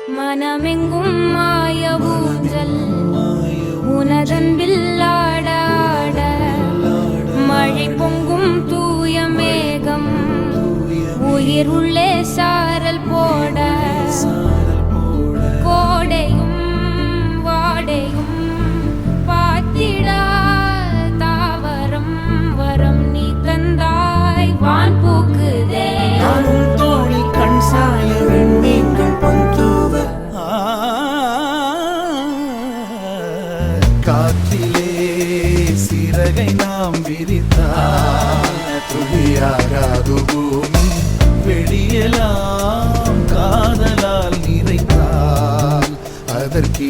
மனமெங்கும் மாய ஊஞ்சல் உனதன்பில் ஆட ஆட மழை பொங்கும் தூய மேகம் உயிர் உள்ளே சாரல் போட கோடையும் வாடையும் பாத்திடா தாவரம் வரம் நீ தந்தாய் வான் பூக்குதே தோழில் கண் சாய வெண்ணீங்கள் பந்துவ காற்றிலே சிறகை நாம் விரித்தால் துளியாகாது பூமி வெளியெல்லாம் காதலால் நிறைத்தால் அதற்கு